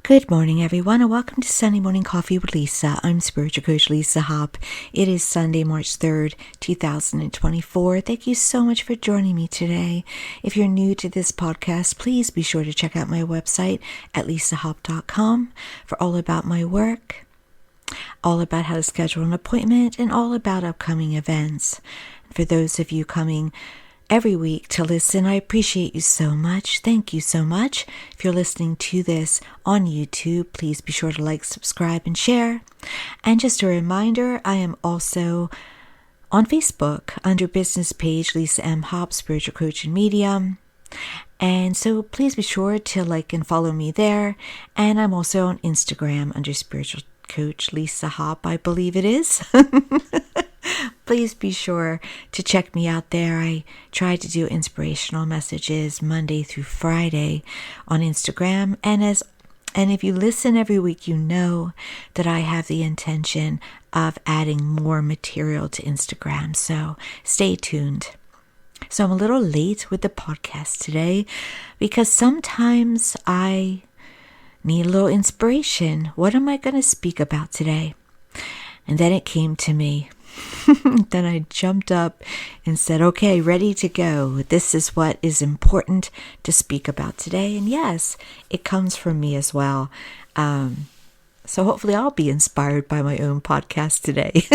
Good morning, everyone, and welcome to Sunday Morning Coffee with Lisa. I'm Spiritual Coach Lisa Hopp. It is Sunday, March 3rd, 2024. Thank you so much for joining me today. If you're new to this podcast, please be sure to check out my website at lisahopp.com for all about my work, all about how to schedule an appointment, and all about upcoming events. For those of you coming every week to listen, I appreciate you so much. Thank you so much. If you're listening to this on YouTube, please be sure to like, subscribe, and share. And just a reminder, I am also on Facebook under business page Lisa M. Hopp, Spiritual Coach and Medium. And so please be sure to like and follow me there. And I'm also on Instagram under Spiritual Coach Lisa Hopp, I believe it is. Please be sure to check me out there. I try to do inspirational messages Monday through Friday on Instagram. And if you listen every week, you know that I have the intention of adding more material to Instagram. So stay tuned. So I'm a little late with the podcast today because sometimes I need a little inspiration. What am I going to speak about today? And then it came to me. Then I jumped up and said, okay, ready to go. This is what is important to speak about today. And yes, it comes from me as well. So hopefully I'll be inspired by my own podcast today.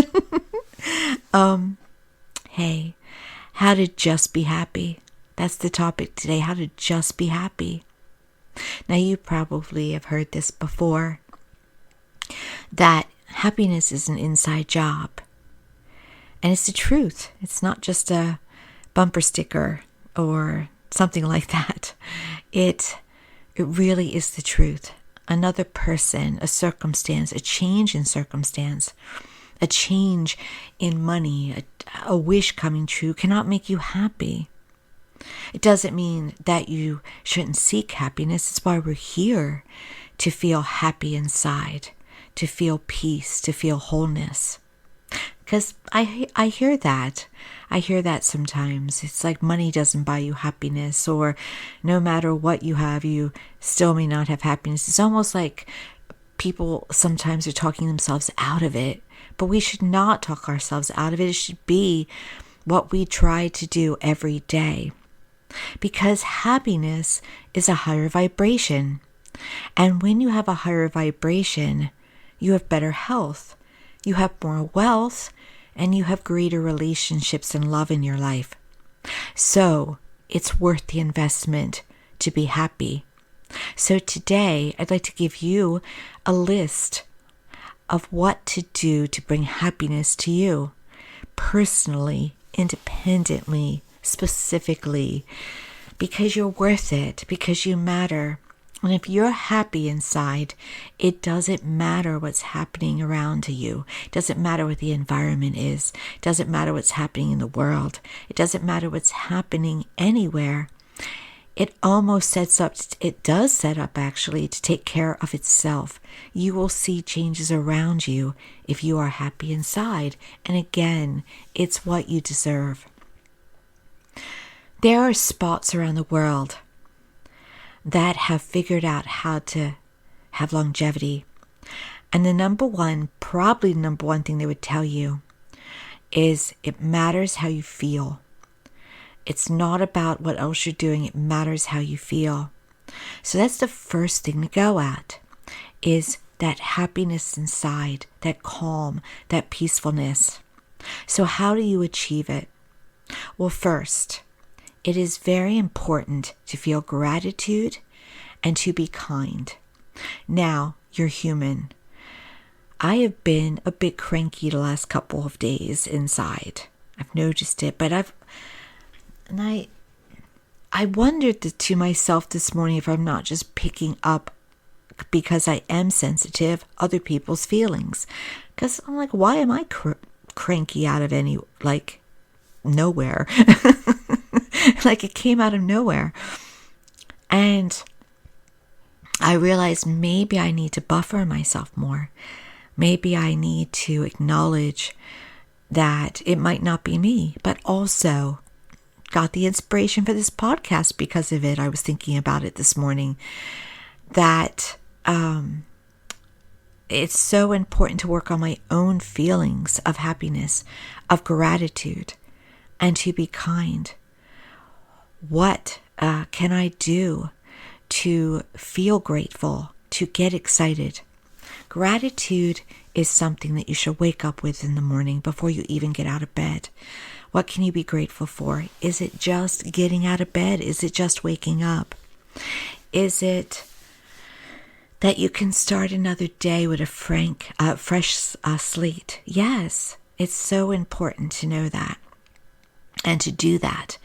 Hey, how to just be happy. That's the topic today, how to just be happy. Now you probably have heard this before, that happiness is an inside job. And it's the truth. It's not just a bumper sticker or something like that. It really is the truth. Another person, a circumstance, a change in circumstance, a change in money, a wish coming true cannot make you happy. It doesn't mean that you shouldn't seek happiness. It's why we're here, to feel happy inside, to feel peace, to feel wholeness. Because I hear that. I hear that sometimes. It's like money doesn't buy you happiness, or no matter what you have, you still may not have happiness. It's almost like people sometimes are talking themselves out of it, but we should not talk ourselves out of it. It should be what we try to do every day, because happiness is a higher vibration. And when you have a higher vibration, you have better health. You have more wealth, and you have greater relationships and love in your life. So it's worth the investment to be happy. So today, I'd like to give you a list of what to do to bring happiness to you, personally, independently, specifically, because you're worth it, because you matter. And if you're happy inside, it doesn't matter what's happening around to you. It doesn't matter what the environment is. It doesn't matter what's happening in the world. It doesn't matter what's happening anywhere. It does set up actually to take care of itself. You will see changes around you if you are happy inside. And again, it's what you deserve. There are spots around the world that have figured out how to have longevity. And probably the number one thing they would tell you is it matters how you feel. It's not about what else you're doing. It matters how you feel. So that's the first thing to go at, is that happiness inside, that calm, that peacefulness. So how do you achieve it? Well, first, it is very important to feel gratitude and to be kind. Now, you're human. I have been a bit cranky the last couple of days inside. I've noticed it, but I wondered to myself this morning if I'm not just picking up, because I am sensitive, other people's feelings. Because I'm like, why am I cranky out of nowhere? Like it came out of nowhere. And I realized maybe I need to buffer myself more. Maybe I need to acknowledge that it might not be me, but also got the inspiration for this podcast because of it. I was thinking about it this morning, that it's so important to work on my own feelings of happiness, of gratitude, and to be kind. What can I do to feel grateful, to get excited? Gratitude is something that you should wake up with in the morning before you even get out of bed. What can you be grateful for? Is it just getting out of bed? Is it just waking up? Is it that you can start another day with a fresh slate? Yes, it's so important to know that and to do that.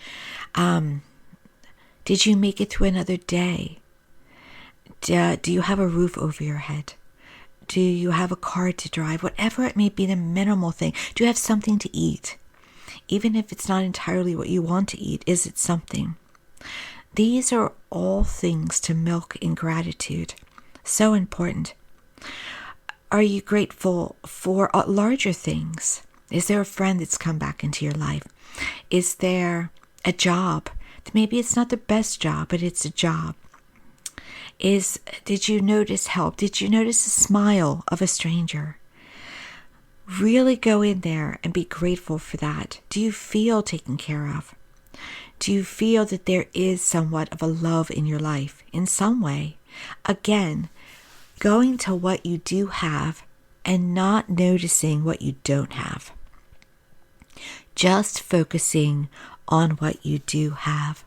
Did you make it through another day? Do you have a roof over your head? Do you have a car to drive? Whatever it may be, the minimal thing. Do you have something to eat? Even if it's not entirely what you want to eat, is it something? These are all things to milk in gratitude. So important. Are you grateful for larger things? Is there a friend that's come back into your life? Is there a job? Maybe it's not the best job, but it's a job. Did you notice help? Did you notice a smile of a stranger? Really go in there and be grateful for that. Do you feel taken care of? Do you feel that there is somewhat of a love in your life in some way? Again, going to what you do have and not noticing what you don't have. Just focusing on what you do have.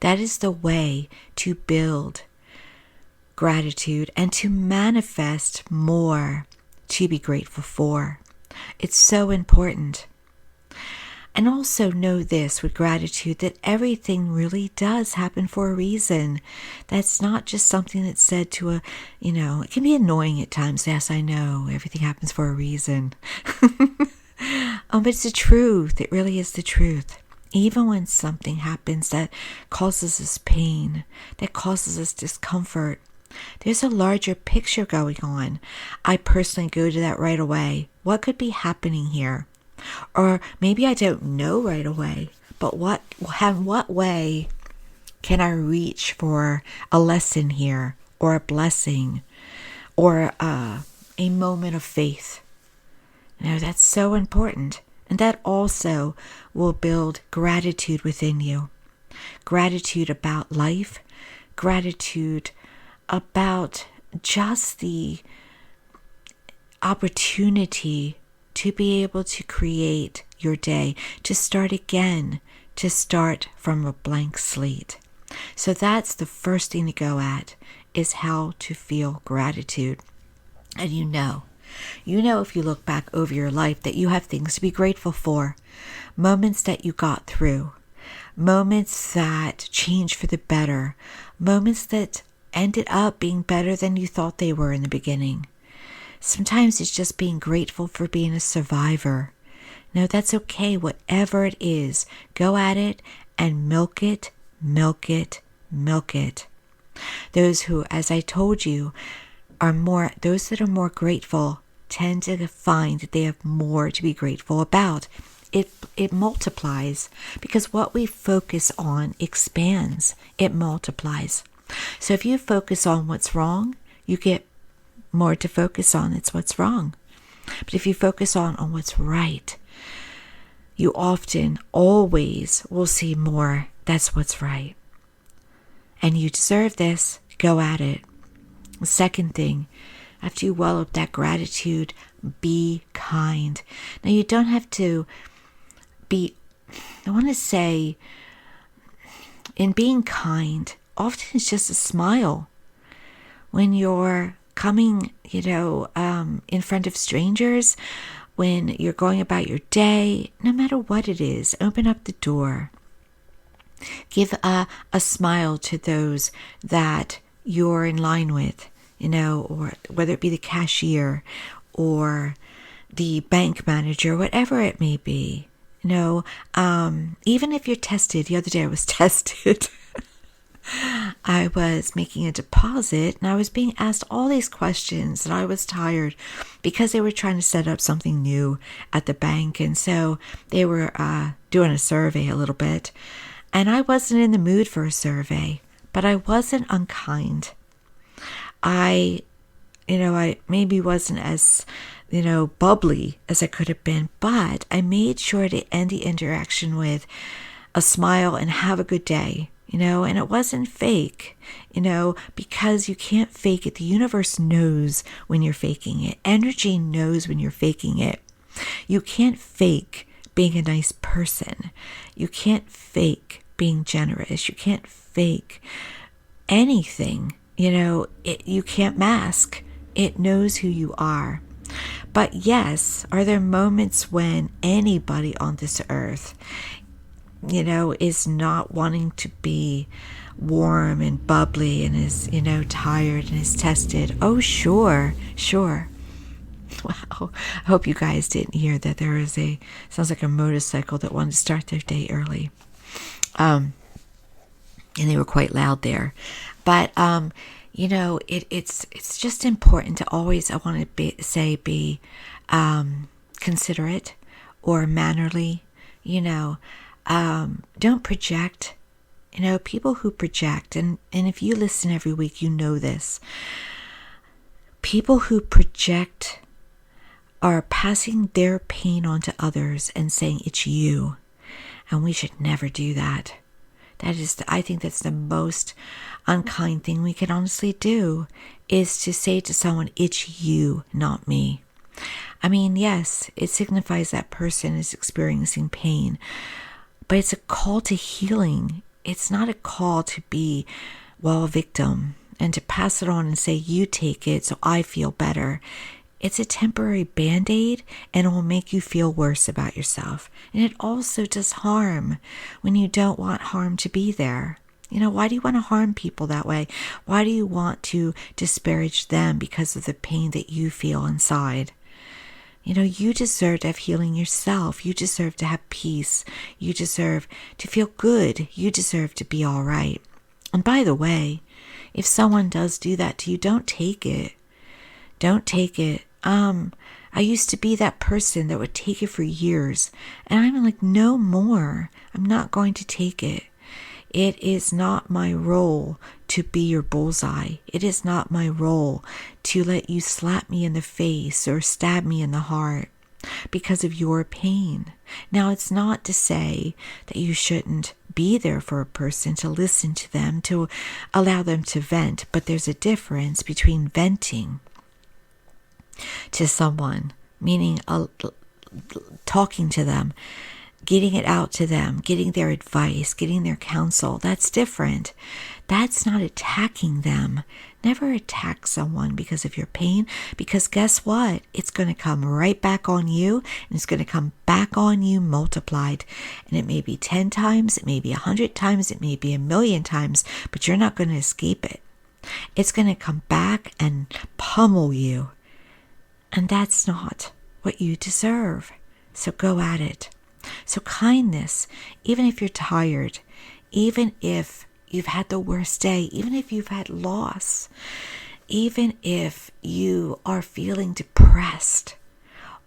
That is the way to build gratitude and to manifest more to be grateful for. It's so important. And also know this with gratitude, that everything really does happen for a reason. That's not just something that's said to it can be annoying at times. Yes, I know, everything happens for a reason. But it's the truth. It really is the truth. Even when something happens that causes us pain, that causes us discomfort, there's a larger picture going on. I personally go to that right away. What could be happening here? Or maybe I don't know right away, but what way can I reach for a lesson here, or a blessing, or a moment of faith? That's so important. And that also will build gratitude within you. Gratitude about life, gratitude about just the opportunity to be able to create your day, to start again, to start from a blank slate. So that's the first thing to go at, is how to feel gratitude. And you know if you look back over your life that you have things to be grateful for, moments that you got through, moments that changed for the better, moments that ended up being better than you thought they were in the beginning. Sometimes it's just being grateful for being a survivor. No, that's okay. Whatever it is, go at it and milk it, milk it, milk it. Those who, as I told you, those that are more grateful tend to find that they have more to be grateful about. It multiplies, because what we focus on expands. It multiplies. So if you focus on what's wrong, you get more to focus on. It's what's wrong. But if you focus on what's right, you often, always will see more. That's what's right. And you deserve this. Go at it. The second thing, after you well up that gratitude, be kind. Now, you don't have to be, I want to say, in being kind, often it's just a smile. When you're coming, in front of strangers, when you're going about your day, no matter what it is, open up the door. Give a smile to those that you're in line with, or whether it be the cashier or the bank manager, whatever it may be. Even if you're tested. The other day I was tested. I was making a deposit and I was being asked all these questions, and I was tired because they were trying to set up something new at the bank. And so they were doing a survey a little bit, and I wasn't in the mood for a survey, but I wasn't unkind. I maybe wasn't as, bubbly as I could have been, but I made sure to end the interaction with a smile and have a good day, and it wasn't fake, because you can't fake it. The universe knows when you're faking it. Energy knows when you're faking it. You can't fake being a nice person. You can't fake being generous. You can't fake anything. You can't mask. It knows who you are. But yes, are there moments when anybody on this earth, is not wanting to be warm and bubbly and is, tired and is tested? Oh, sure. Wow. I hope you guys didn't hear that there is sounds like a motorcycle that wanted to start their day early. And they were quite loud there. But, it's just important to always, I want to be considerate or mannerly, don't project. People who project, and if you listen every week, you know this. People who project are passing their pain on to others and saying it's you. And we should never do that. I think that's the most unkind thing we can honestly do, is to say to someone, it's you, not me. I mean, yes, it signifies that person is experiencing pain, but it's a call to healing. It's not a call to be, a victim and to pass it on and say, you take it so I feel better. It's a temporary band-aid, and it will make you feel worse about yourself. And it also does harm when you don't want harm to be there. Why do you want to harm people that way? Why do you want to disparage them because of the pain that you feel inside? You deserve to have healing yourself. You deserve to have peace. You deserve to feel good. You deserve to be all right. And by the way, if someone does do that to you, don't take it. Don't take it. I used to be that person that would take it for years. And I'm like, no more. I'm not going to take it. It is not my role to be your bullseye. It is not my role to let you slap me in the face or stab me in the heart because of your pain. Now, it's not to say that you shouldn't be there for a person, to listen to them, to allow them to vent. But there's a difference between venting to someone, meaning talking to them, getting it out to them, getting their advice, getting their counsel. That's different. That's not attacking them. Never attack someone because of your pain, because guess what? It's going to come right back on you, and it's going to come back on you multiplied. And it may be 10 times, it may be 100 times, it may be 1,000,000 times, but you're not going to escape it. It's going to come back and pummel you. And that's not what you deserve. So go at it. So kindness, even if you're tired, even if you've had the worst day, even if you've had loss, even if you are feeling depressed,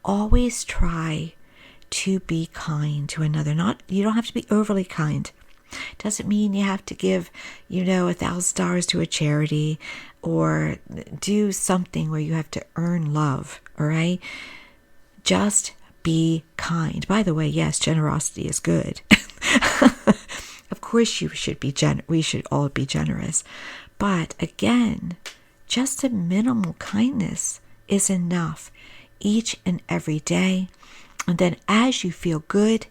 always try to be kind to another. You don't have to be overly kind. Doesn't mean you have to give, $1,000 to a charity or do something where you have to earn love, all right? Just be kind. By the way, yes, generosity is good. Of course we should all be generous. But again, just a minimal kindness is enough each and every day. And then as you feel good,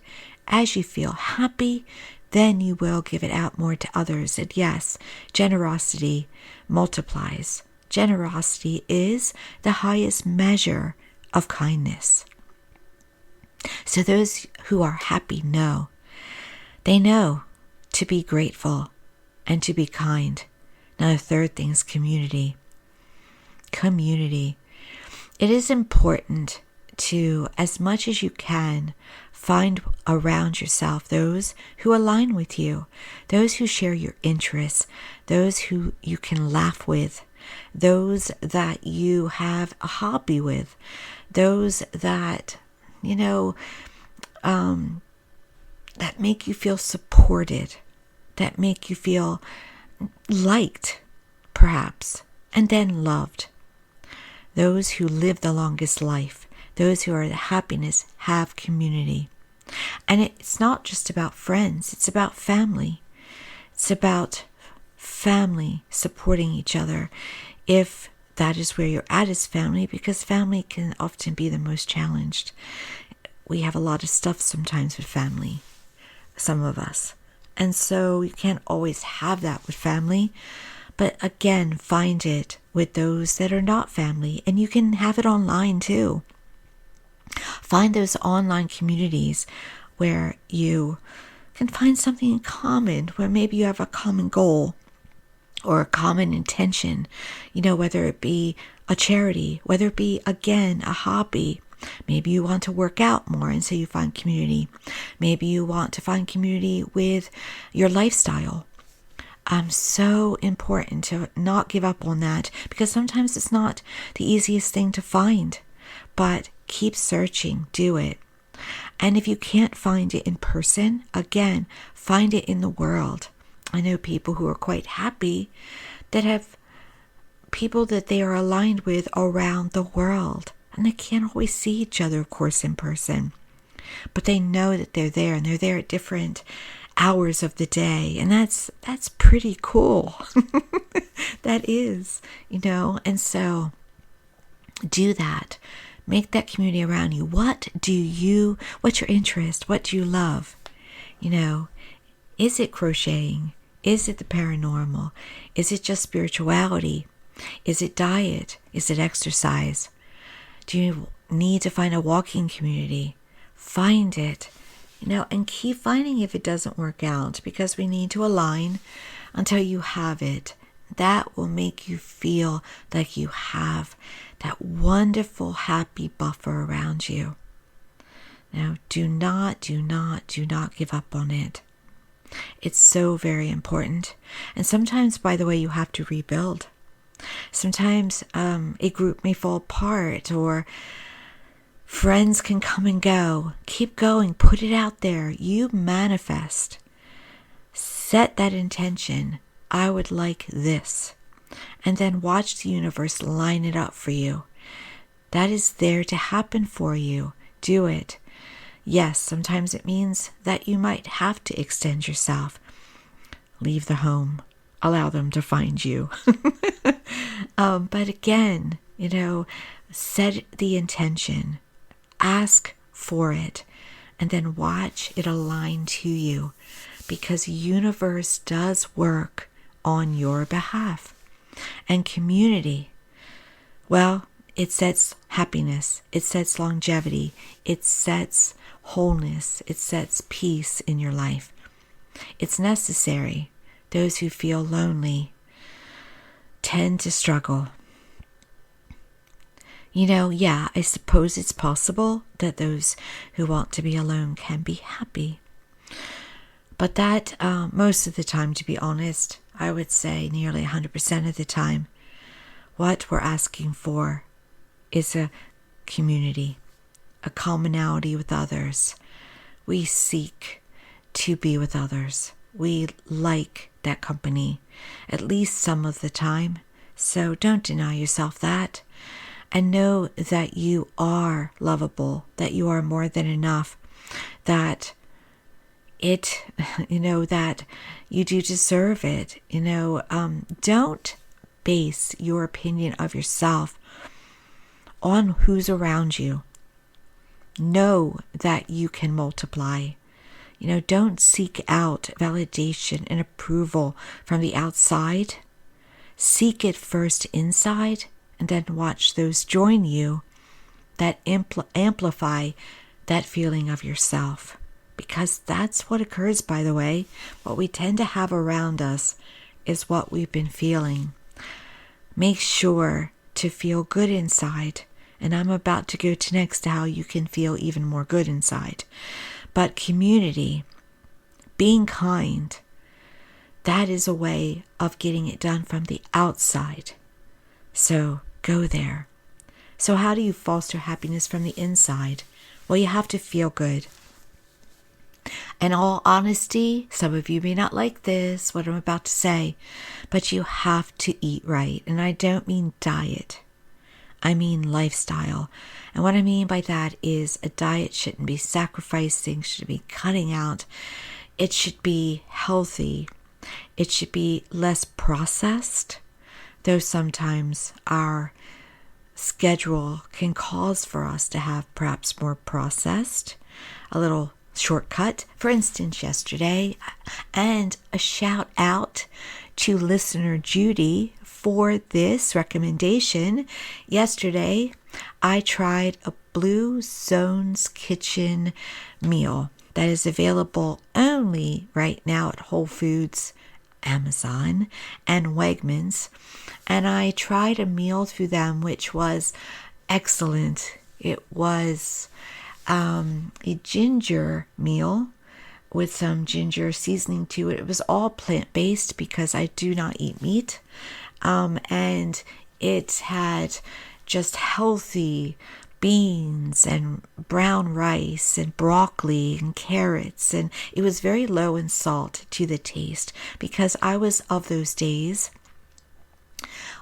as you feel happy, then you will give it out more to others. And yes, generosity multiplies. Generosity is the highest measure of kindness. So those who are happy know to be grateful and to be kind. Now the third thing is community. Community. It is important to, as much as you can, find around yourself those who align with you, those who share your interests, those who you can laugh with, those that you have a hobby with, those that, that make you feel supported, that make you feel liked, perhaps. and then loved. Those who live the longest life, those who are the happiness, have community. And it's not just about friends, it's about family. It's about family supporting each other, if that is where you're at as family, because family can often be the most challenged. We have a lot of stuff sometimes with family, some of us. And so you can't always have that with family. But again, find it with those that are not family. And you can have it online too. Find those online communities where you can find something in common, where maybe you have a common goal or a common intention, whether it be a charity, whether it be, again, a hobby. Maybe you want to work out more, and so you find community. Maybe you want to find community with your lifestyle. So important to not give up on that, because sometimes it's not the easiest thing to find, but keep searching, do it. And if you can't find it in person, again, find it in the world. I know people who are quite happy that have people that they are aligned with around the world. And they can't always see each other, of course, in person. But they know that they're there, and they're there at different hours of the day. And that's pretty cool. That is, And so do that. Make that community around you. What's your interest? What do you love? Is it crocheting? Is it the paranormal? Is it just spirituality? Is it diet? Is it exercise? Do you need to find a walking community? Find it, and keep finding if it doesn't work out, because we need to align until you have it. That will make you feel like you have that wonderful, happy buffer around you. Now, do not give up on it. It's so very important. And sometimes, by the way, you have to rebuild. Sometimes a group may fall apart, or friends can come and go. Keep going. Put it out there. You manifest. Set that intention. I would like this. And then watch the universe line it up for you. That is there to happen for you. Do it. Yes, sometimes it means that you might have to extend yourself. Leave the home. Allow them to find you. But again, set the intention. Ask for it. And then watch it align to you. Because the universe does work on your behalf. And community, well, it sets happiness. It sets longevity. It sets wholeness. It sets peace in your life. It's necessary. Those who feel lonely tend to struggle. I suppose it's possible that those who want to be alone can be happy. But that, most of the time, to be honest, I would say nearly 100% of the time, what we're asking for is a community, a commonality with others. We seek to be with others. We like that company, at least some of the time. So don't deny yourself that. And know that you are lovable, that you are more than enough, that that you do deserve it. Don't base your opinion of yourself on who's around you. Know that you can multiply. Don't seek out validation and approval from the outside. Seek it first inside, and then watch those join you that amplify that feeling of yourself. Because that's what occurs, by the way. What we tend to have around us is what we've been feeling. Make sure to feel good inside. And I'm about to go to next to how you can feel even more good inside. But community, being kind, that is a way of getting it done from the outside. So go there. So how do you foster happiness from the inside? Well, you have to feel good. In all honesty, some of you may not like this, what I'm about to say, but you have to eat right. And I don't mean diet. I mean lifestyle. And what I mean by that is a diet shouldn't be sacrificing, should be cutting out. It should be healthy. It should be less processed, though sometimes our schedule can cause for us to have perhaps more processed, a little shortcut. For instance, yesterday, and a shout out to listener Judy for this recommendation. Yesterday, I tried a Blue Zones Kitchen meal that is available only right now at Whole Foods, Amazon, and Wegmans. And I tried a meal through them, which was excellent. It was a ginger meal with some ginger seasoning to it. It was all plant-based because I do not eat meat. And it had just healthy beans and brown rice and broccoli and carrots. And it was very low in salt to the taste because I was of those days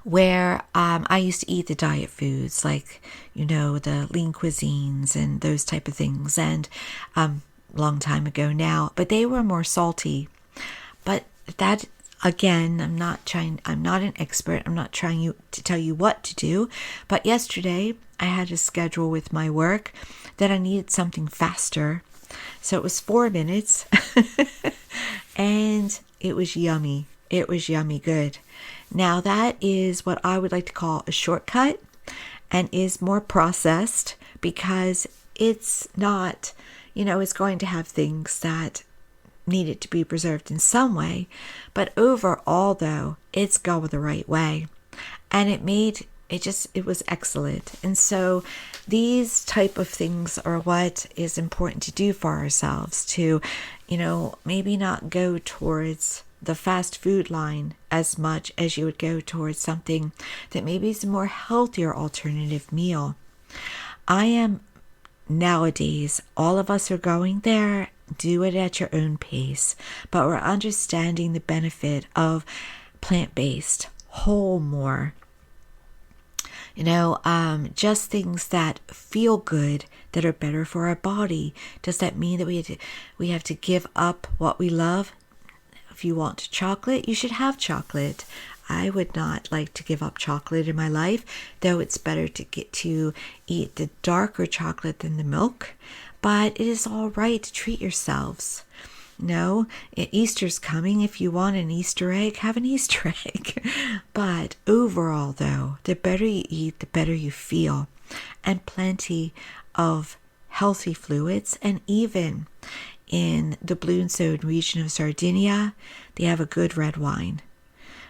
where I used to eat the diet foods like, the lean cuisines and those type of things. And long time ago now, but they were more salty. But that, again, I'm not an expert. I'm not trying to tell you what to do. But yesterday I had a schedule with my work that I needed something faster. So it was 4 minutes and it was yummy. It was yummy good. Now that is what I would like to call a shortcut and is more processed because it's not, it's going to have things that needed to be preserved in some way. But overall, though, it's going the right way. And it was excellent. And so these type of things are what is important to do for ourselves to, maybe not go towards the fast food line as much as you would go towards something that maybe is a more healthier alternative meal. Nowadays, all of us are going there. Do it at your own pace. But we're understanding the benefit of plant-based, whole more. Just things that feel good, that are better for our body. Does that mean that we have to give up what we love? If you want chocolate, you should have chocolate. I would not like to give up chocolate in my life, though it's better to get to eat the darker chocolate than the milk. But it is all right to treat yourselves. Easter's coming. If you want an Easter egg, have an Easter egg. But overall, though, the better you eat, the better you feel. And plenty of healthy fluids. And even in the Blue Zone region of Sardinia, they have a good red wine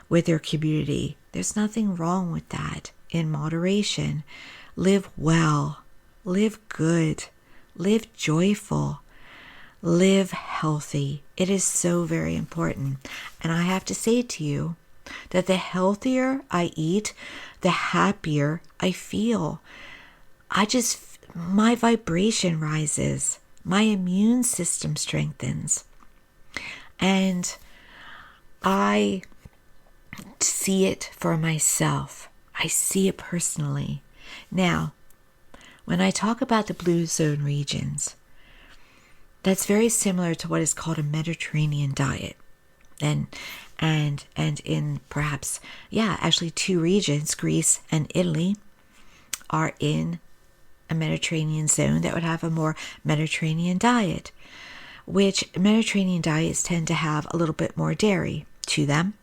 with their community. There's nothing wrong with that. In moderation. Live well. Live good. Live joyful. Live healthy. It is so very important. And I have to say to you that the healthier I eat, the happier I feel. My vibration rises. My immune system strengthens. And I see it for myself. I see it personally. Now, when I talk about the Blue Zone regions, that's very similar to what is called a Mediterranean diet. And in perhaps, actually 2 regions, Greece and Italy, are in a Mediterranean zone that would have a more Mediterranean diet, which Mediterranean diets tend to have a little bit more dairy to them.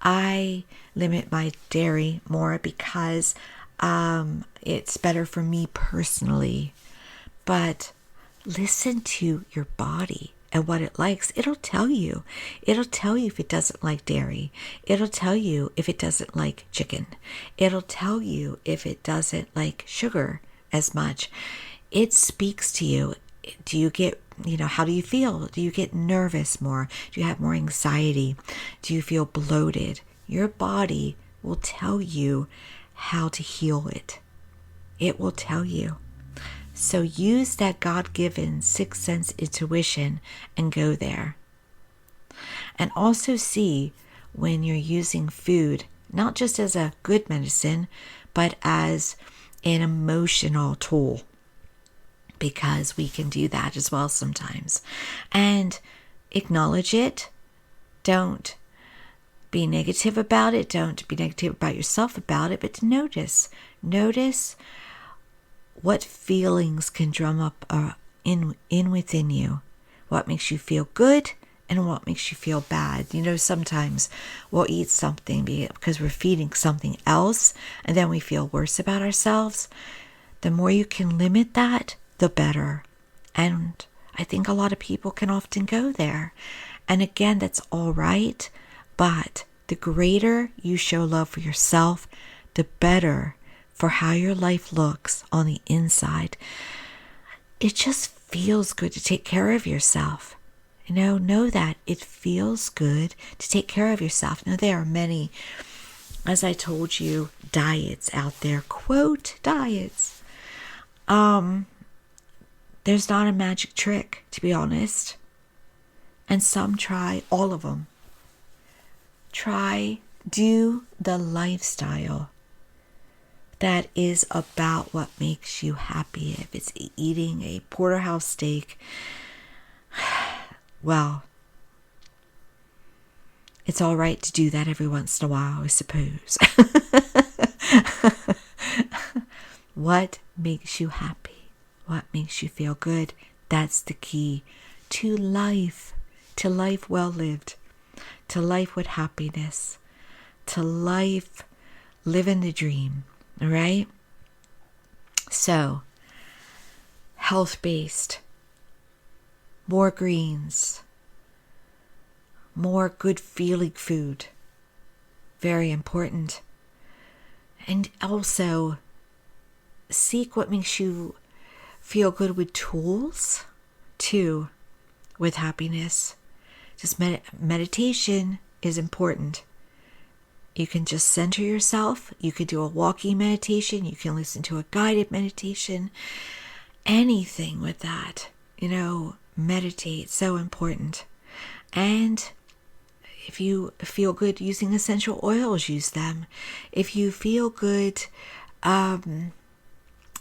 I limit my dairy more because it's better for me personally. But listen to your body and what it likes. It'll tell you. It'll tell you if it doesn't like dairy. It'll tell you if it doesn't like chicken. It'll tell you if it doesn't like sugar as much. It speaks to you. Do you get, how do you feel? Do you get nervous more? Do you have more anxiety? Do you feel bloated? Your body will tell you how to heal it. It will tell you. So use that God-given sixth sense intuition and go there. And also see when you're using food, not just as a good medicine, but as an emotional tool, because we can do that as well sometimes. And acknowledge it. Don't be negative about it. Don't be negative about yourself about it, but notice what feelings can drum up in within you. What makes you feel good and what makes you feel bad. Sometimes we'll eat something because we're feeding something else, and then we feel worse about ourselves. The more you can limit that, the better. And I think a lot of people can often go there. And again, that's all right. But the greater you show love for yourself, the better for how your life looks on the inside. It just feels good to take care of yourself. Know that it feels good to take care of yourself. Now, there are many, as I told you, diets out there. Quote, diets. There's not a magic trick, to be honest. And some try all of them. Do the lifestyle that is about what makes you happy. If it's eating a porterhouse steak, well, it's all right to do that every once in a while, I suppose. What makes you happy? What makes you feel good? That's the key to life well lived, to life with happiness, to life living the dream, all right? So, health-based, more greens, more good-feeling food, very important. And also, seek what makes you feel good with tools, too, with happiness. Just meditation is important. You can just center yourself. You could do a walking meditation. You can listen to a guided meditation. Anything with that, meditate. So important. And if you feel good using essential oils, use them. If you feel good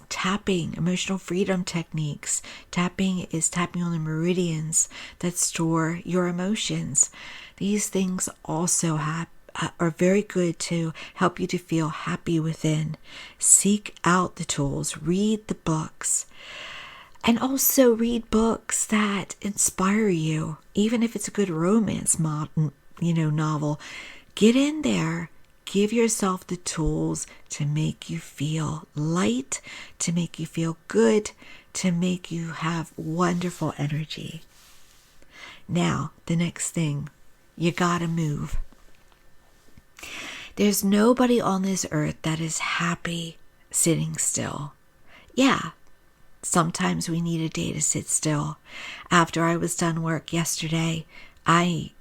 tapping, emotional freedom techniques. Tapping is tapping on the meridians that store your emotions. These things also are very good to help you to feel happy within. Seek out the tools. Read the books. And also read books that inspire you. Even if it's a good romance novel. Get in there. Give yourself the tools to make you feel light, to make you feel good, to make you have wonderful energy. Now, the next thing, you gotta move. There's nobody on this earth that is happy sitting still. Yeah, sometimes we need a day to sit still. After I was done work yesterday, I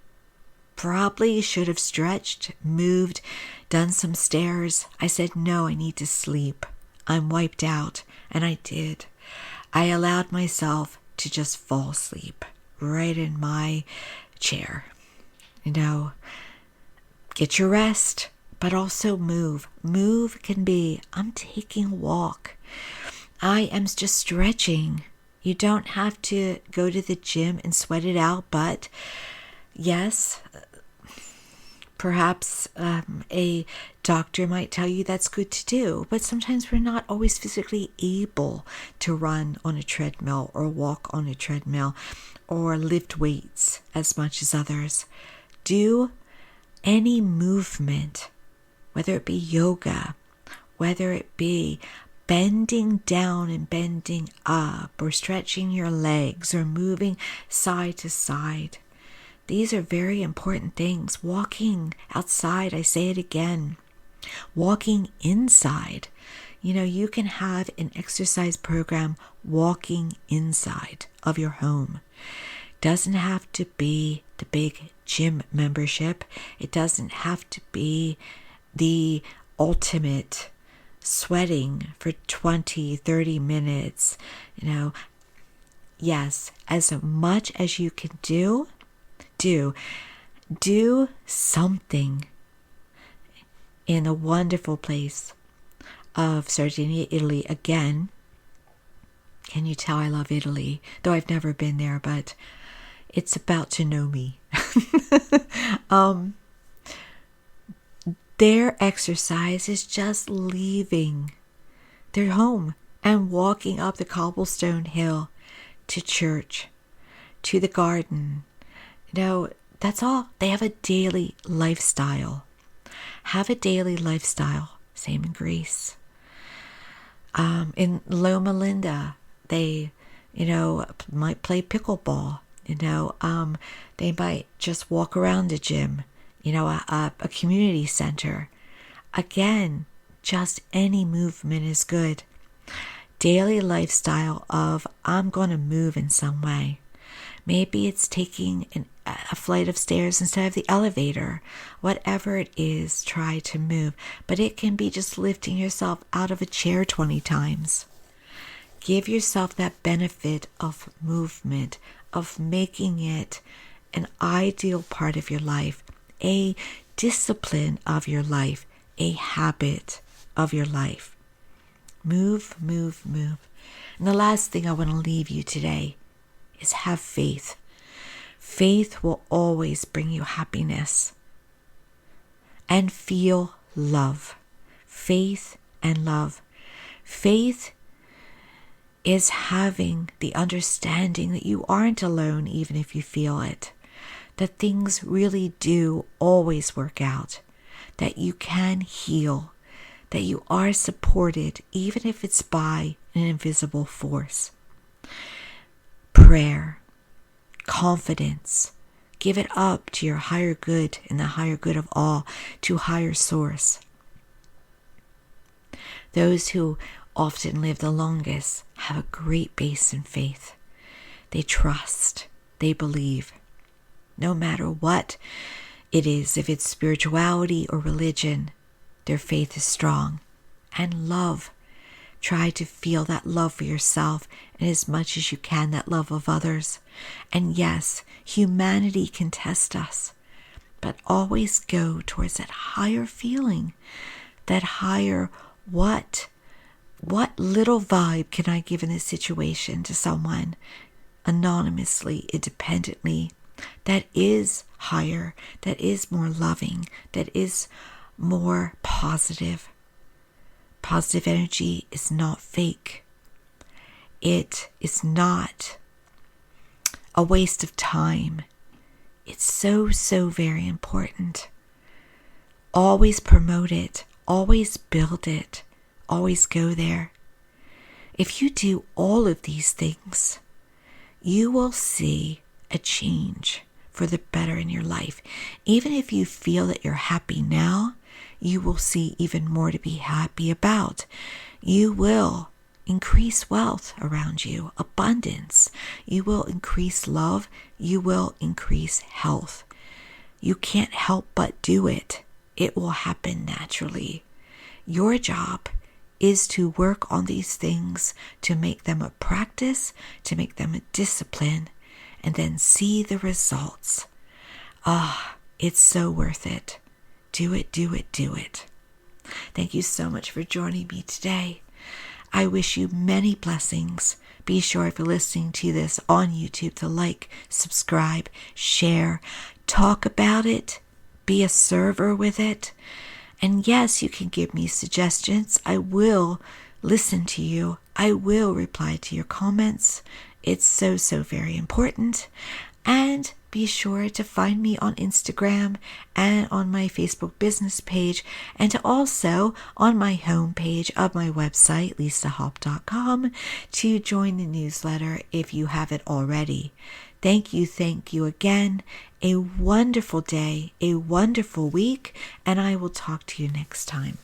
probably should have stretched, moved, done some stairs. I said, no, I need to sleep. I'm wiped out. And I did. I allowed myself to just fall asleep right in my chair. Get your rest, but also move. Move can be, I'm taking a walk. I am just stretching. You don't have to go to the gym and sweat it out, but yes, perhaps a doctor might tell you that's good to do, but sometimes we're not always physically able to run on a treadmill or walk on a treadmill or lift weights as much as others. Do any movement, whether it be yoga, whether it be bending down and bending up, or stretching your legs, or moving side to side. These are very important things. Walking outside, I say it again. Walking inside. You can have an exercise program walking inside of your home. Doesn't have to be the big gym membership. It doesn't have to be the ultimate sweating for 20, 30 minutes, yes, as much as you can do something in a wonderful place of Sardinia, Italy. Again, can you tell I love Italy? Though I've never been there, but it's about to know me. Their exercise is just leaving their home and walking up the cobblestone hill to church, to the garden. That's all. They have a daily lifestyle. Have a daily lifestyle. Same in Greece. In Loma Linda, they, might play pickleball. They might just walk around the gym, a community center. Again, just any movement is good. Daily lifestyle of I'm going to move in some way. Maybe it's taking a flight of stairs instead of the elevator. Whatever it is, try to move. But it can be just lifting yourself out of a chair 20 times. Give yourself that benefit of movement, of making it an ideal part of your life, a discipline of your life, a habit of your life. Move, move, move. And the last thing I want to leave you today is have faith. Faith will always bring you happiness. And feel love. Faith and love. Faith is having the understanding that you aren't alone even if you feel it. That things really do always work out. That you can heal. That you are supported even if it's by an invisible force. Prayer. Confidence. Give it up to your higher good and the higher good of all, to higher source. Those who often live the longest have a great base in faith. They trust. They believe. No matter what it is, if it's spirituality or religion, their faith is strong. And love. Try to feel that love for yourself and as much as you can that love of others. And yes, humanity can test us, but always go towards that higher feeling, that higher what little vibe can I give in this situation to someone anonymously, independently, that is higher, that is more loving, that is more positive. Positive energy is not fake. It is not a waste of time. It's so, so very important. Always promote it. Always build it. Always go there. If you do all of these things, you will see a change for the better in your life. Even if you feel that you're happy now, you will see even more to be happy about. You will increase wealth around you, abundance. You will increase love. You will increase health. You can't help but do it. It will happen naturally. Your job is to work on these things, to make them a practice, to make them a discipline, and then see the results. It's so worth it. Do it, do it, do it. Thank you so much for joining me today. I wish you many blessings. Be sure if you're listening to this on YouTube to like, subscribe, share, talk about it, be a server with it. And yes, you can give me suggestions. I will listen to you. I will reply to your comments. It's so, so very important. And be sure to find me on Instagram and on my Facebook business page, and also on my homepage of my website, lisahop.com, to join the newsletter if you haven't already. Thank you again. A wonderful day, a wonderful week, and I will talk to you next time.